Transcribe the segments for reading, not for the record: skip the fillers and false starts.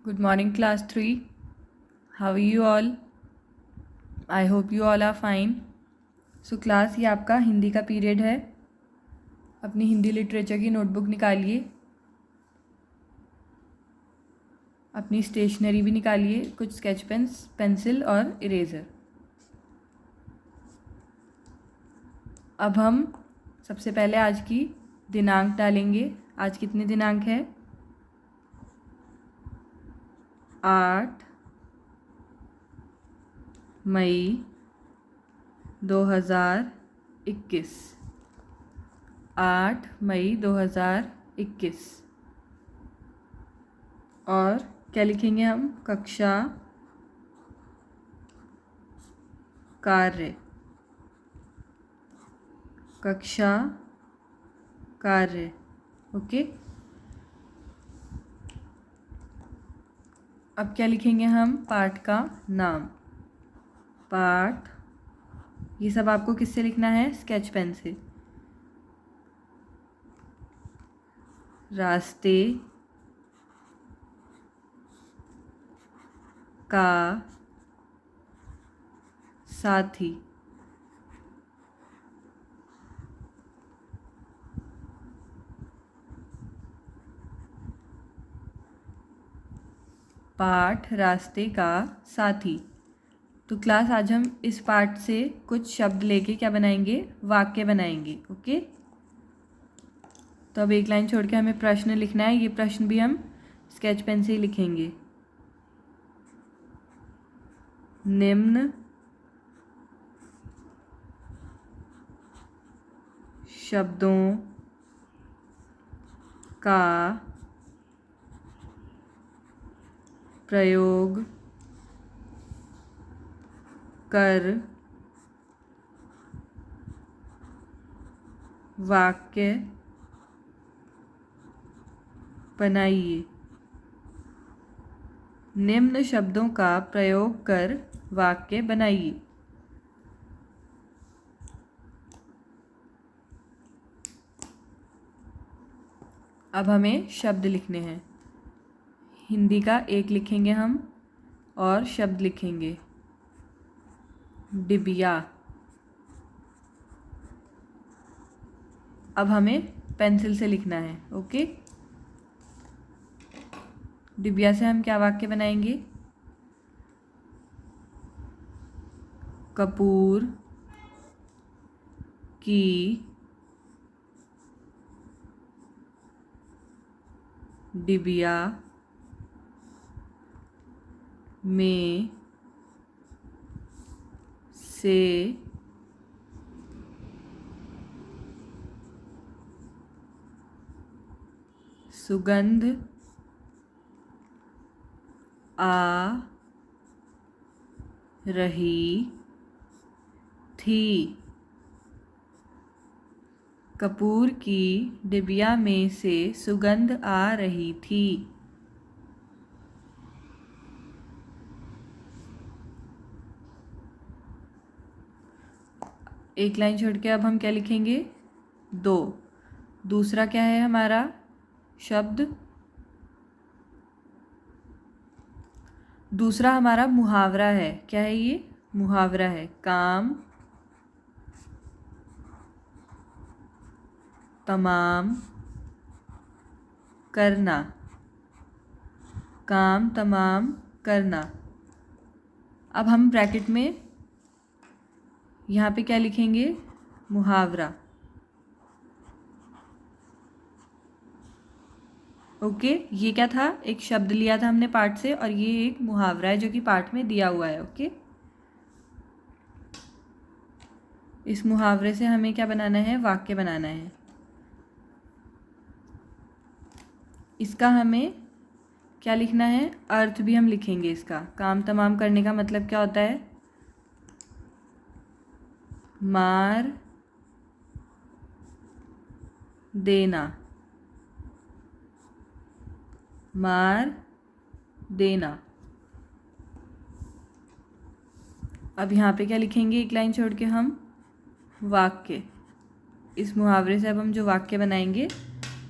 Good morning, class 3. How are you all? I hope you all are fine. So class, ये आपका हिंदी का period है. अपनी Hindi literature की नोटबुक निकालिए, अपनी स्टेशनरी भी निकालिए, कुछ स्केच पेन्स, पेंसिल और इरेज़र. अब हम सबसे पहले आज की दिनांक डालेंगे. आज कितने दिनांक है? 8 मई 2021. 8 मई 2021. और क्या लिखेंगे हम? कक्षा कार्य. कक्षा कार्य. ओके. अब क्या लिखेंगे हम? पाठ का नाम. पाठ. ये सब आपको किससे लिखना है? स्केच पेन से. रास्ते का साथी. पाठ रास्ते का साथी. तो क्लास, आज हम इस पाठ से कुछ शब्द लेके क्या बनाएंगे? वाक्य बनाएंगे. ओके. तो अब एक लाइन छोड़ के हमें प्रश्न लिखना है. ये प्रश्न भी हम स्केच पेन से ही लिखेंगे. निम्न शब्दों का प्रयोग कर वाक्य बनाइए. निम्न शब्दों का प्रयोग कर वाक्य बनाइए. अब हमें शब्द लिखने हैं. हिंदी का एक लिखेंगे हम और शब्द लिखेंगे. डिबिया. अब हमें पेंसिल से लिखना है. ओके. डिबिया से हम क्या वाक्य बनाएंगे? कपूर की डिबिया में से सुगंध आ रही थी. कपूर की डिबिया में से सुगंध आ रही थी. एक लाइन छोड़ के अब हम क्या लिखेंगे? 2. दूसरा क्या है हमारा शब्द? दूसरा हमारा मुहावरा है. क्या है ये? मुहावरा है. काम तमाम करना. काम तमाम करना. अब हम ब्रैकेट में यहाँ पे क्या लिखेंगे? मुहावरा. ओके. ये क्या था? एक शब्द लिया था हमने पाठ से, और ये एक मुहावरा है जो कि पाठ में दिया हुआ है. ओके. इस मुहावरे से हमें क्या बनाना है? वाक्य बनाना है. इसका हमें क्या लिखना है? अर्थ भी हम लिखेंगे इसका. काम तमाम करने का मतलब क्या होता है? मार देना. मार देना. अब यहाँ पे क्या लिखेंगे? एक लाइन छोड़ के हम वाक्य. इस मुहावरे से अब हम जो वाक्य बनाएंगे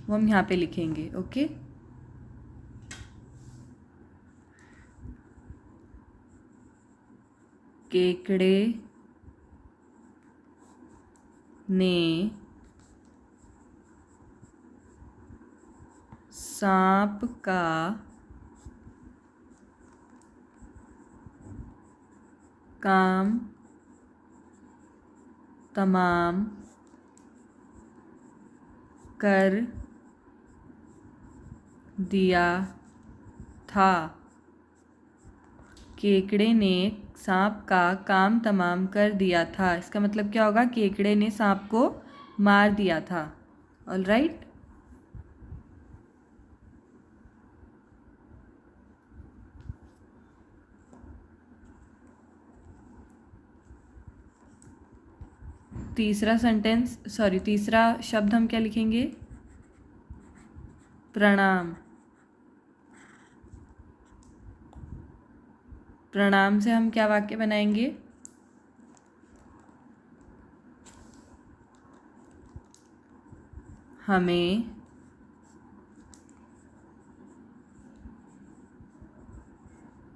वो हम यहाँ पे लिखेंगे. ओके. केकड़े ने सांप का काम तमाम कर दिया था। केकड़े ने सांप का काम तमाम कर दिया था। इसका मतलब क्या होगा? केकड़े ने सांप को मार दिया था। All right. तीसरा शब्द हम क्या लिखेंगे? प्रणाम। प्रणाम से हम क्या वाक्य बनाएंगे? हमें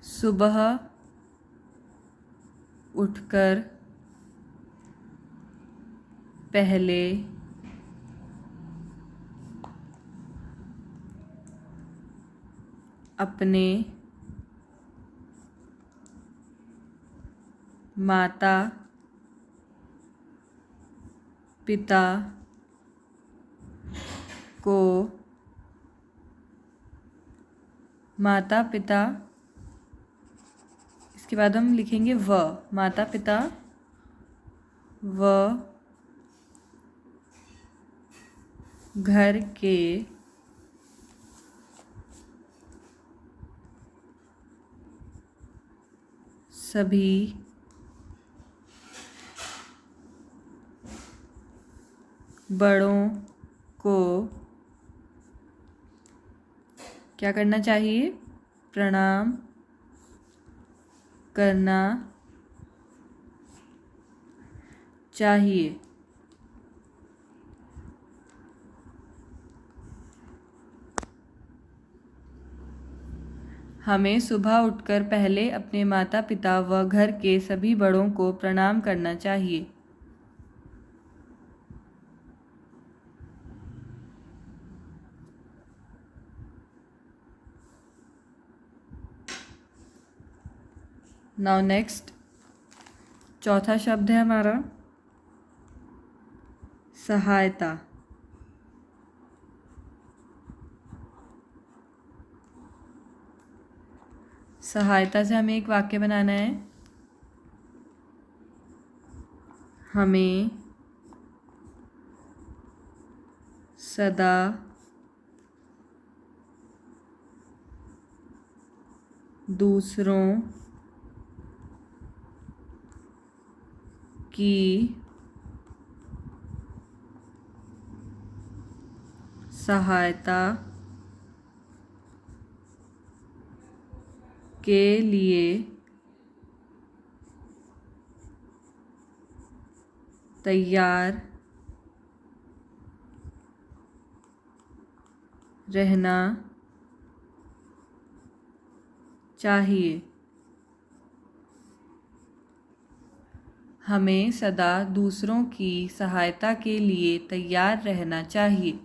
सुबह उठकर पहले अपने माता पिता को इसके बाद हम लिखेंगे माता पिता व घर के सभी बड़ों को क्या करना चाहिए? प्रणाम करना चाहिए। हमें सुबह उठकर पहले अपने माता पिता व घर के सभी बड़ों को प्रणाम करना चाहिए। नाउ नेक्स्ट, चौथा शब्द है हमारा सहायता। सहायता से हमें एक वाक्य बनाना है। हमें सदा दूसरों की सहायता के लिए तैयार रहना चाहिए। हमें सदा दूसरों की सहायता के लिए तैयार रहना चाहिए।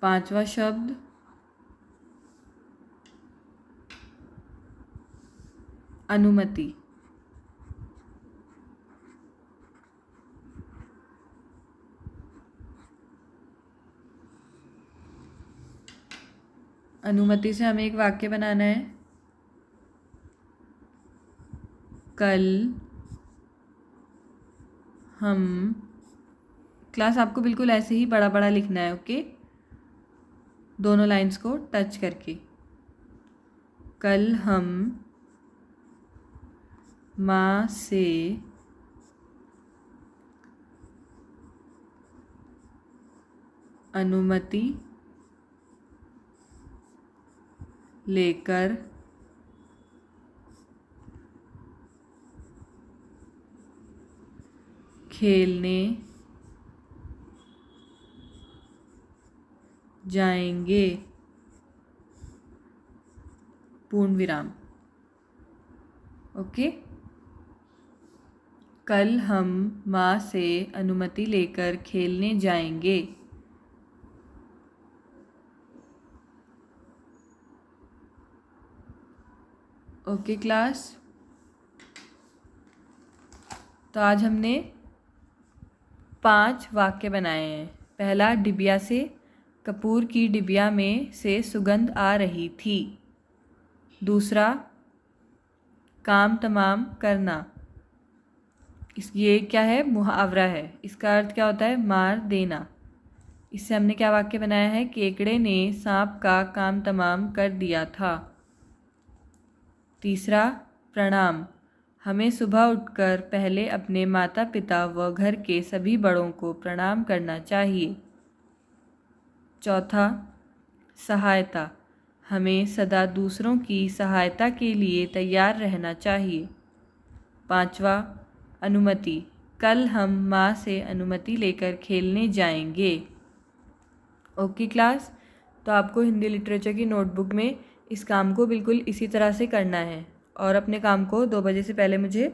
पांचवा शब्द अनुमति। अनुमति से हमें एक वाक्य बनाना है। कल हम, क्लास आपको बिल्कुल ऐसे ही बड़ा बड़ा लिखना है, ओके? दोनों लाइंस को टच करके। कल हम माँ से अनुमति लेकर खेलने जाएंगे, पूर्ण विराम। ओके। कल हम माँ से अनुमति लेकर खेलने जाएंगे। ओके क्लास, तो आज हमने 5 वाक्य बनाए हैं। पहला, डिबिया से, कपूर की डिबिया में से सुगंध आ रही थी। दूसरा, काम तमाम करना, ये क्या है, मुहावरा है। इसका अर्थ क्या होता है, मार देना। इससे हमने क्या वाक्य बनाया है, केकड़े ने सांप का काम तमाम कर दिया था। तीसरा, प्रणाम, हमें सुबह उठकर पहले अपने माता पिता व घर के सभी बड़ों को प्रणाम करना चाहिए। चौथा, सहायता, हमें सदा दूसरों की सहायता के लिए तैयार रहना चाहिए। पांचवा, अनुमति, कल हम माँ से अनुमति लेकर खेलने जाएंगे। ओके क्लास, तो आपको हिंदी लिटरेचर की नोटबुक में इस काम को बिल्कुल इसी तरह से करना है और अपने काम को 2 बजे से पहले मुझे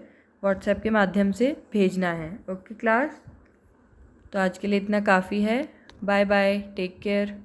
व्हाट्सएप के माध्यम से भेजना है। ओके क्लास, तो आज के लिए इतना काफ़ी है। Bye bye, take care.